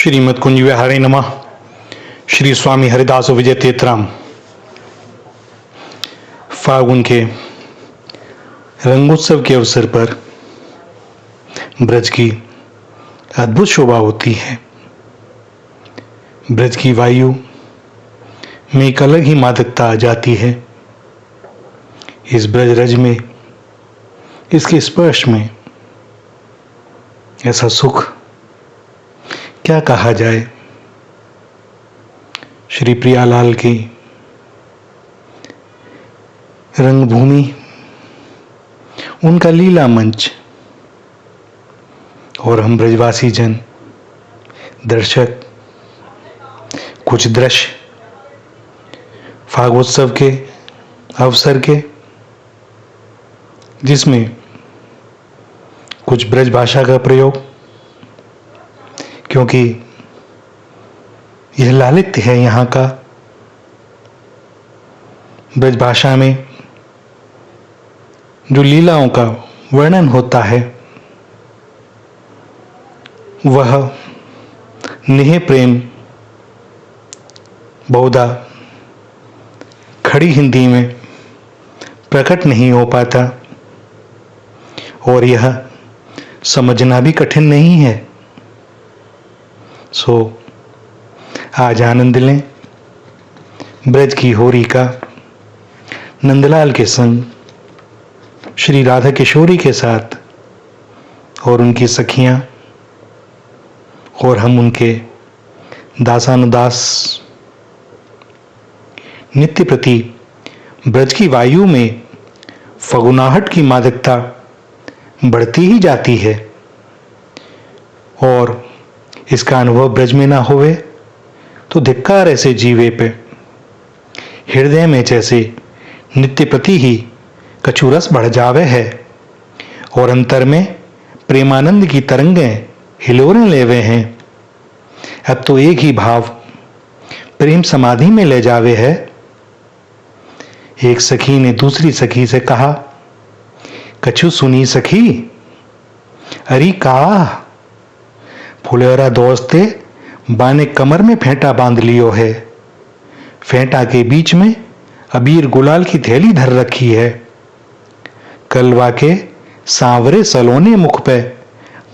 श्रीमद कुंज विहारे नमः। श्री स्वामी हरिदास विजय तीर्थराम। फागुन के रंगोत्सव के अवसर पर ब्रज की अद्भुत शोभा होती है। ब्रज की वायु में एक अलग ही मादकता आ जाती है। इस ब्रज रज में, इसके स्पर्श में ऐसा सुख क्या कहा जाए। श्री प्रियालाल की रंगभूमि, उनका लीला मंच और हम ब्रजवासी जन दर्शक कुछ दृश्य फागोत्सव के अवसर के, जिसमें कुछ ब्रज भाषा का प्रयोग, क्योंकि यह लालित्य है यहाँ का। ब्रज भाषा में जो लीलाओं का वर्णन होता है वह निह प्रेम बहुधा खड़ी हिंदी में प्रकट नहीं हो पाता और यह समझना भी कठिन नहीं है। सो आज आनंद लें ब्रज की होरी का, नंदलाल के संग, श्री राधा किशोरी के साथ और उनकी सखियां और हम उनके दासानुदास। नित्य प्रति ब्रज की वायु में फगुनाहट की मादकता बढ़ती ही जाती है और इसका अनुभव ब्रज में ना होवे तो धिक्कार ऐसे जीवे पे। हृदय में जैसे नित्य प्रति ही कछुरस बढ़ जावे है और अंतर में प्रेमानंद की तरंगें हिलोरें लेवे हैं। अब तो एक ही भाव प्रेम समाधि में ले जावे है। एक सखी ने दूसरी सखी से कहा, कछु सुनी सखी, अरे का फुलेरा दोस्ते बाने कमर में फेंटा बांध लियो है। फेंटा के बीच में अबीर गुलाल की थैली धर रखी है। कलवा के सांवरे सलोने मुख पे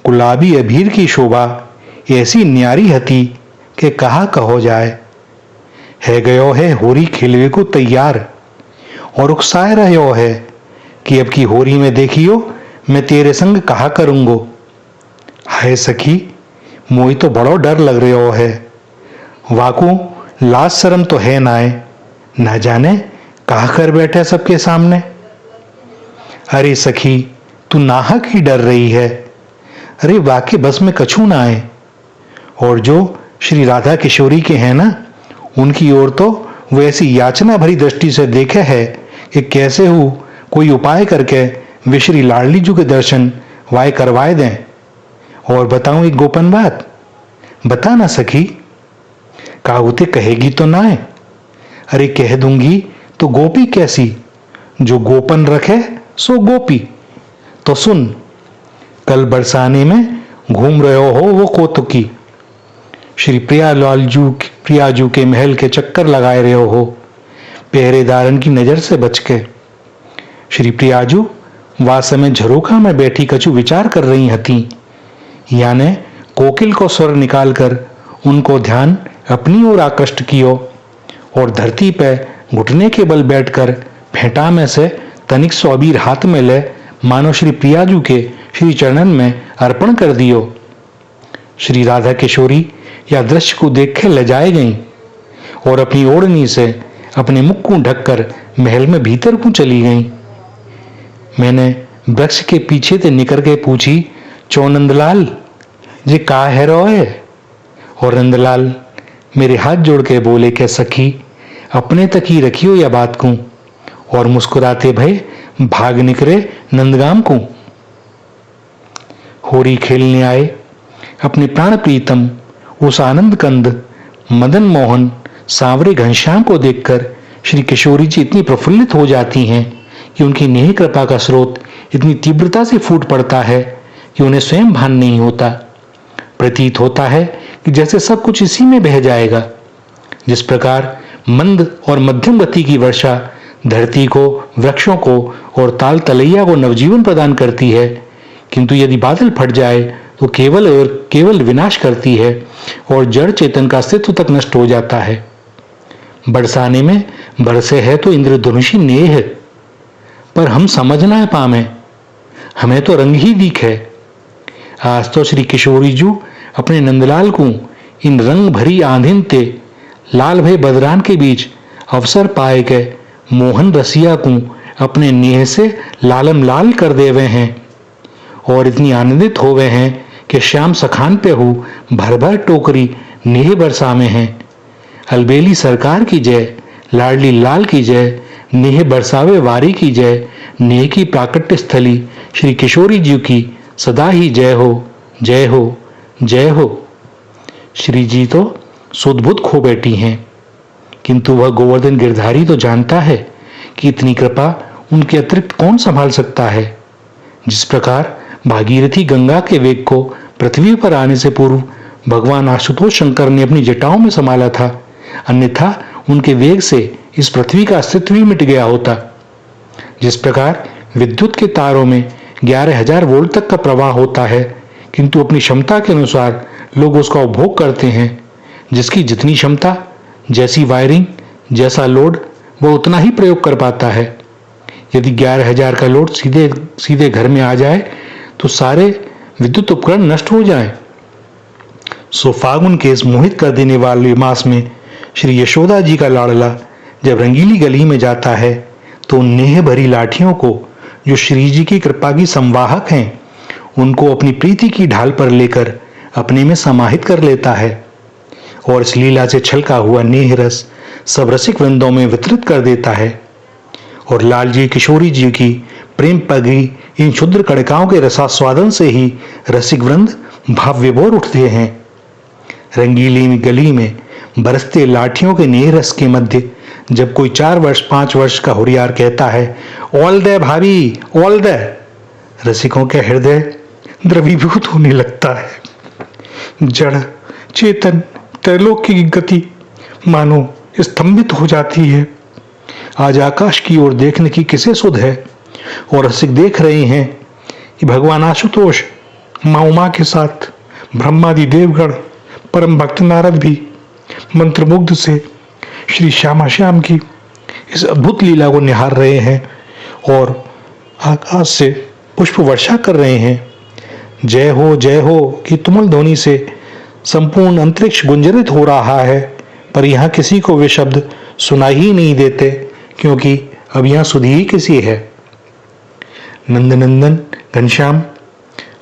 गुलाबी अबीर की शोभा ऐसी न्यारी हती कि कहा कहो जाए। है गयो है होरी खिलवे को तैयार और उकसाए रहो है कि अब की होरी में देखियो मैं तेरे संग कहा करूंगो। हाय सखी, मोई तो बड़ो डर लग रहो है। वाकू लाज शर्म तो है नाए, ना जाने कहा कर बैठे सबके सामने। अरे सखी, तू नाहक ही डर रही है। अरे वाकई बस में कछू ना आए। और जो श्री राधा किशोरी के हैं ना, उनकी ओर तो वो ऐसी याचना भरी दृष्टि से देखे है कि कैसे हो कोई उपाय करके वे श्री लाडली जी के दर्शन वाय करवाए दें। और बताऊं एक गोपन बात, बता ना सखी। काहुते कहेगी तो ना है। अरे कह दूंगी तो गोपी कैसी, जो गोपन रखे सो गोपी। तो सुन, कल बरसाने में घूम रहे हो वो कोतुकी, श्री प्रियाजू के महल के चक्कर लगाए रहे हो पहरेदारन की नजर से बच के। श्री प्रियाजू वास में झरोखा में बैठी कछु विचार कर रही हती। यानी कोकिल को स्वर निकालकर उनको ध्यान अपनी ओर आकृष्ट कियो और धरती पे घुटने के बल बैठकर फेंटा में से तनिक सो अबीर हाथ में ले मानो श्री प्रियाजू के श्री चरणन में अर्पण कर दियो। श्री राधा किशोरी या दृश्य को देख के लजाए गई और अपनी ओढ़नी से अपने मुख को ढककर महल में भीतर को चली गई। मैंने वृक्ष के पीछे से निकल के पूछी, चो नंदलाल जी का है रोए। और नंदलाल मेरे हाथ जोड़ के बोले के सखी, अपने तक ही रखियो या बात को। और मुस्कुराते भय भाग निकले नंदगाम को। होरी खेलने आए अपने प्राण प्रीतम उस आनंद कंद मदन मोहन सांवरे घनश्याम को देखकर श्री किशोरी जी इतनी प्रफुल्लित हो जाती हैं कि उनकी नेह कृपा का स्रोत इतनी तीव्रता से फूट पड़ता है कि उन्हें स्वयं भान नहीं होता। प्रतीत होता है कि जैसे सब कुछ इसी में बह जाएगा। जिस प्रकार मंद और मध्यम गति की वर्षा धरती को, वृक्षों को और ताल तलैया को नवजीवन प्रदान करती है, किंतु यदि बादल फट जाए तो केवल और केवल विनाश करती है और जड़ चेतन का अस्तित्व तक नष्ट हो जाता है। बरसाने में बरसे है तो इंद्रधनुषी नेह, पर हम समझ ना पावे, हमें तो रंग ही दीख है। आज तो श्री किशोरी जू अपने नंदलाल को इन रंग भरी आंधिन ते लाल भय बदरान के बीच अवसर पाए के मोहन रसिया को अपने नेह से लालम लाल कर देवे हैं और इतनी आनंदित होवे हैं कि श्याम सखान पे हो भर भर टोकरी नेह बरसावे हैं। अलबेली सरकार की जय, लाडली लाल की जय, नेह बरसावे वारी की जय, नेह की प्राकट्य स्थली श्री किशोरी जी की सदा ही जय हो, जय हो, जय हो। श्री जी तो सुदबुद खो बैठी हैं, किंतु वह गोवर्धन गिरधारी तो जानता है कि इतनी कृपा उनके अतिरिक्त कौन संभाल सकता है। जिस प्रकार भागीरथी गंगा के वेग को पृथ्वी पर आने से पूर्व भगवान आशुतोष शंकर ने अपनी जटाओं में संभाला था, अन्यथा उनके वेग से इस पृथ्वी का अस्तित्व ही मिट गया होता। जिस प्रकार विद्युत के तारों में 11,000 वोल्ट तक का प्रवाह होता है, किंतु अपनी क्षमता के अनुसार लोग उसका उपभोग करते हैं। जिसकी जितनी क्षमता, जैसी वायरिंग, जैसा लोड, वो उतना ही प्रयोग कर पाता है। यदि 11,000 का लोड सीधे सीधे घर में आ जाए तो सारे विद्युत उपकरण नष्ट हो जाएं। सो फागुन के इस मोहित कर देने वाले मास में श्री यशोदा जी का लाडला जब रंगीली गली में जाता है तो उन नेह भरी लाठियों को, जो श्री जी की कृपा की संवाहक हैं, उनको अपनी प्रीति की ढाल पर लेकर अपने में समाहित कर लेता है और इस लीला से छलका हुआ नेह रस सब रसिक वृंदों में वितरित कर देता है। और लालजी किशोरी जी की प्रेम पगी इन क्षुद्र कणिकाओं के रसास्वादन से ही रसिक वृंद भाव विभोर उठते हैं। रंगीली गली में बरसते लाठियों के नेह रस के मध्य जब कोई 4 वर्ष 5 वर्ष का हुरियार कहता है, ऑल दे भाभी, ऑल दे, रसिकों के हृदय द्रवीभूत होने लगता है। जड़ चेतन त्रैलोक्य की गति मानो स्तंभित हो जाती है। आज आकाश की ओर देखने की किसे सुध है, और रसिक देख रहे हैं कि भगवान आशुतोष माँ उमा के साथ ब्रह्मादि देवगण, परम भक्त नारद भी मंत्रमुग्ध से श्री श्यामा श्याम की इस अद्भुत लीला को निहार रहे हैं और आकाश से पुष्प वर्षा कर रहे हैं। जय हो की तुमुल ध्वनि से संपूर्ण अंतरिक्ष गुंजरित हो रहा है, पर यहाँ किसी को वे शब्द सुनाई ही नहीं देते, क्योंकि अब यहाँ सुधी ही किसी है। नंदनंदन घनश्याम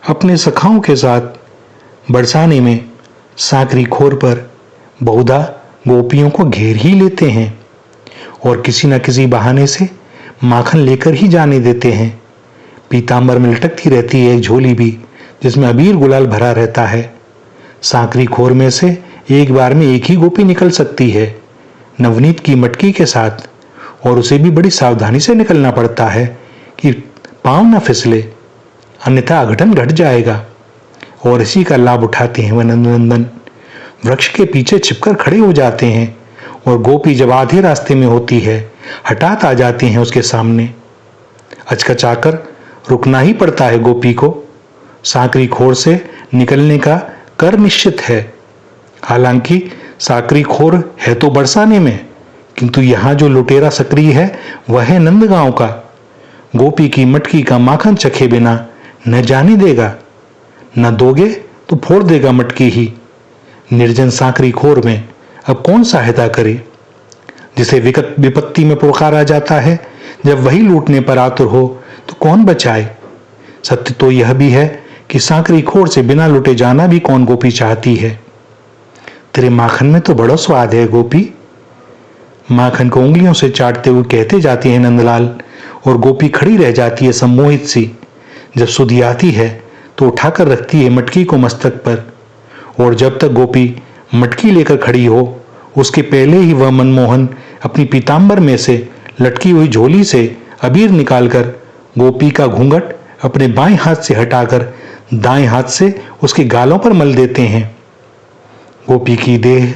अपने सखाओं के साथ बरसाने में साकरी खोर पर बहुधा गोपियों को घेर ही लेते हैं और किसी न किसी बहाने से माखन लेकर ही जाने देते हैं। पीतांबर में लटकती रहती है एक झोली भी, जिसमें अबीर गुलाल भरा रहता है। साकरी खोर में से एक बार में एक ही गोपी निकल सकती है, नवनीत की मटकी के साथ, और उसे भी बड़ी सावधानी से निकलना पड़ता है कि पांव न फिसले, अन्यथा अघटन घट जाएगा। और इसी का लाभ उठाते हैं वह नंदनंदन। वृक्ष के पीछे छिपकर खड़े हो जाते हैं और गोपी जब आधे रास्ते में होती है हठात आ जाते हैं उसके सामने। अचकचाकर रुकना ही पड़ता है गोपी को। साकरी खोर से निकलने का कर निश्चित है। हालांकि साकरी खोर है तो बरसाने में, किंतु यहाँ जो लुटेरा सक्रिय है वह है नंदगांव का। गोपी की मटकी का माखन चखे बिना न जाने देगा, न दोगे तो फोड़ देगा मटकी ही। निर्जन साकरी खोर में अब कौन सहायता करे। जिसे विपत्ति में पुकारा जाता है, जब वही लूटने पर आतुर हो तो कौन बचाए। सत्य तो यह भी है कि साकरी खोर से बिना लुटे जाना भी कौन गोपी चाहती है। तेरे माखन में तो बड़ा स्वाद है गोपी, माखन को उंगलियों से चाटते हुए कहते जाते हैं नंदलाल, और गोपी खड़ी रह जाती है सम्मोहित सी। जब सुधी आती है तो उठाकर रखती है मटकी को मस्तक पर, और जब तक गोपी मटकी लेकर खड़ी हो उसके पहले ही वह मनमोहन अपनी पीतांबर में से लटकी हुई झोली से अबीर निकालकर गोपी का घूंघट अपने बाएं हाथ से हटाकर दाएं हाथ से उसके गालों पर मल देते हैं। गोपी की देह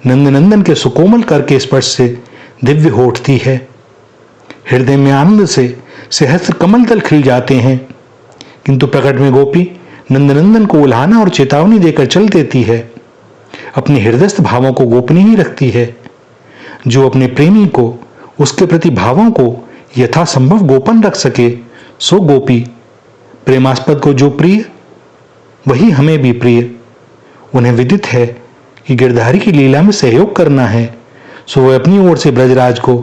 नंदनंदन के सुकोमल कर के स्पर्श से दिव्य हो उठती है। हृदय में आनंद से सहस्त्र कमल दल खिल जाते हैं, किंतु प्रकट में गोपी नंदनंदन को उल्हाना और चेतावनी देकर चल देती है। अपने हृदयस्थ भावों को गोपनीय ही रखती है। जो अपने प्रेमी को उसके प्रति भावों को यथासंभव गोपन रख सके सो गोपी। प्रेमास्पद को जो प्रिय वही हमें भी प्रिय। उन्हें विदित है कि गिरधारी की लीला में सहयोग करना है, सो वह अपनी ओर से ब्रजराज को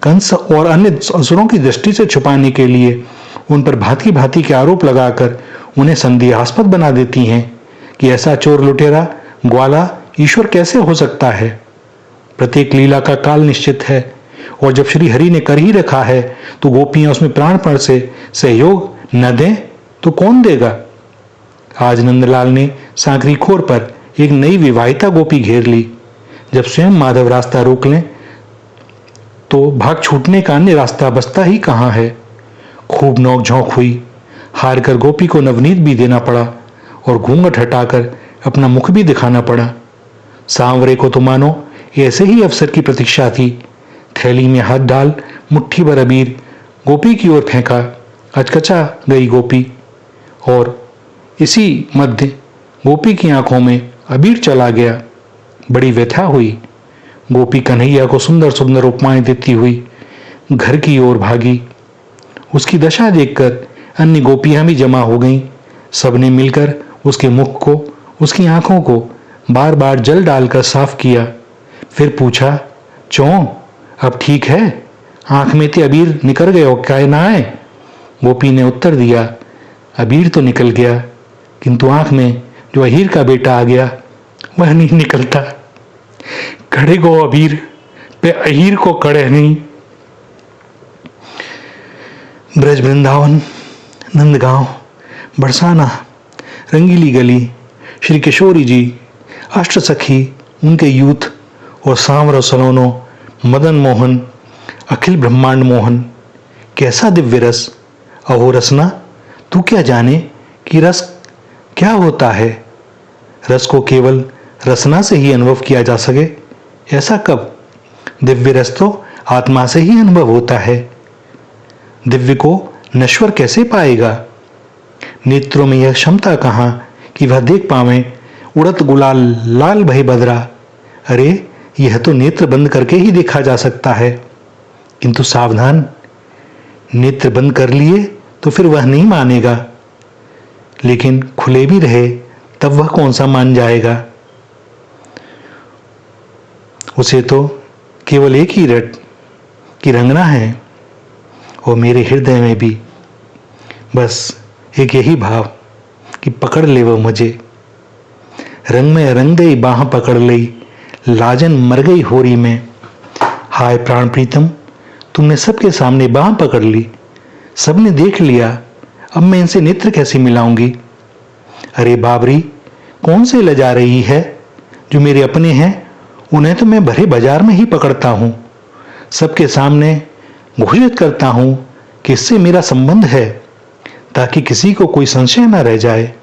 कंस और अन्य असुरों की दृष्टि से छुपाने के लिए उन पर भांति भांति के आरोप लगाकर उन्हें संदेहास्पद बना देती हैं कि ऐसा चोर लुटेरा ग्वाला ईश्वर कैसे हो सकता है। प्रत्येक लीला का काल निश्चित है और जब श्री हरि ने कर ही रखा है तो गोपियां उसमें प्राणपण से सहयोग न दें तो कौन देगा। आज नंदलाल ने सांकरी खोर पर एक नई विवाहिता गोपी घेर ली। जब स्वयं माधव रास्ता रोक लें तो भाग छूटने का अन्य रास्ता बचता ही कहाँ है। खूब नोक-झोंक हुई। हार कर गोपी को नवनीत भी देना पड़ा और घूंघट हटाकर अपना मुख भी दिखाना पड़ा। सांवरे को तो मानो ऐसे ही अवसर की प्रतीक्षा थी। थैली में हाथ डाल मुट्ठी भर अबीर गोपी की ओर फेंका। अचकचा गई गोपी और इसी मध्य गोपी की आंखों में अबीर चला गया। बड़ी व्यथा हुई। गोपी कन्हैया को सुंदर सुंदर उपमाएं देती हुई घर की ओर भागी। उसकी दशा देखकर अन्य गोपियां भी जमा हो गईं। सबने मिलकर उसके मुख को, उसकी आंखों को बार बार जल डालकर साफ किया। फिर पूछा, चौं अब ठीक है? आंख में ते अबीर निकल गए क्या ना है? गोपी ने उत्तर दिया, अबीर तो निकल गया, किंतु आंख में जो अहीर का बेटा आ गया वह नहीं निकलता। कड़े को अबीर पे अहीर को कड़े नहीं। ब्रज वृंदावन, नंदगांव, बरसाना, रंगीली गली, श्री किशोरी जी, अष्ट सखी, उनके यूथ और सांवर सलोनो, मदन मोहन, अखिल ब्रह्मांड मोहन। कैसा दिव्य रस। अहो रसना, तू क्या जाने कि रस क्या होता है। रस को केवल रसना से ही अनुभव किया जा सके, ऐसा कब। दिव्य रस तो आत्मा से ही अनुभव होता है। दिव्य को नश्वर कैसे पाएगा। नेत्रों में यह क्षमता कहाँ कि वह देख पावे उड़त गुलाल लाल भय बदरा। अरे यह तो नेत्र बंद करके ही देखा जा सकता है, किंतु सावधान, नेत्र बंद कर लिए तो फिर वह नहीं मानेगा, लेकिन खुले भी रहे तब वह कौन सा मान जाएगा। उसे तो केवल एक ही रट की रंगना है और मेरे हृदय में भी बस एक यही भाव कि पकड़ ले वो मुझे। रंग में रंग गई बाह पकड़ लई, लाजन मर गई होरी में। हाय प्राण प्रीतम, तुमने सबके सामने बाह पकड़ ली, सबने देख लिया, अब मैं इनसे नेत्र कैसे मिलाऊंगी। अरे बाबरी, कौन से लजा रही है। जो मेरे अपने हैं उन्हें तो मैं भरे बाजार में ही पकड़ता हूं, सबके सामने घोषित करता हूं कि इससे मेरा संबंध है, ताकि किसी को कोई संशय न रह जाए।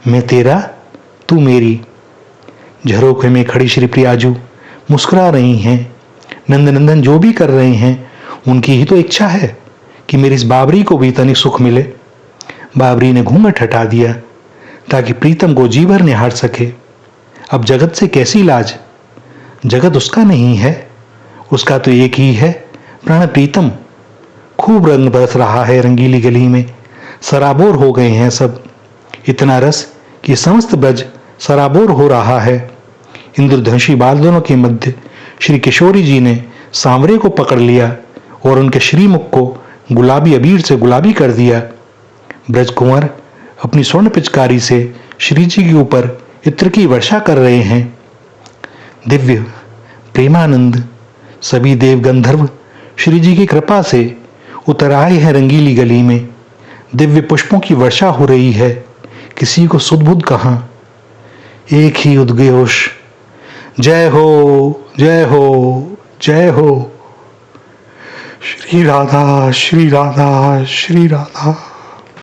मैं तेरा, तू मेरी। झरोखे में खड़ी श्री प्रियाजू मुस्कुरा रही हैं। नंदनंदन जो भी कर रहे हैं उनकी ही तो इच्छा है कि मेरी इस बाबरी को भी तनिक सुख मिले। बाबरी ने घूंघट हटा दिया ताकि प्रीतम को जी भर निहार सके। अब जगत से कैसी लाज। जगत उसका नहीं है, उसका तो एक ही है, प्राण प्रीतम। खूब रंग बरस रहा है रंगीली गली में, सराबोर हो गए हैं सब। इतना रस कि समस्त ब्रज सराबोर हो रहा है। इंद्रधनुषी बादलों के मध्य श्री किशोरी जी ने सांवरे को पकड़ लिया और उनके श्रीमुख को गुलाबी अबीर से गुलाबी कर दिया। ब्रज कुंवर अपनी स्वर्ण पिचकारी से श्री जी के ऊपर इत्र की वर्षा कर रहे हैं। दिव्य प्रेमानंद सभी देव गंधर्व श्री जी की कृपा से उतर आए हैं रंगीली गली में। दिव्य पुष्पों की वर्षा हो रही है, किसी को सुध-बुध कहां। एक ही उद्घोष, जय हो जय हो जय हो। श्री राधा श्री राधा श्री राधा।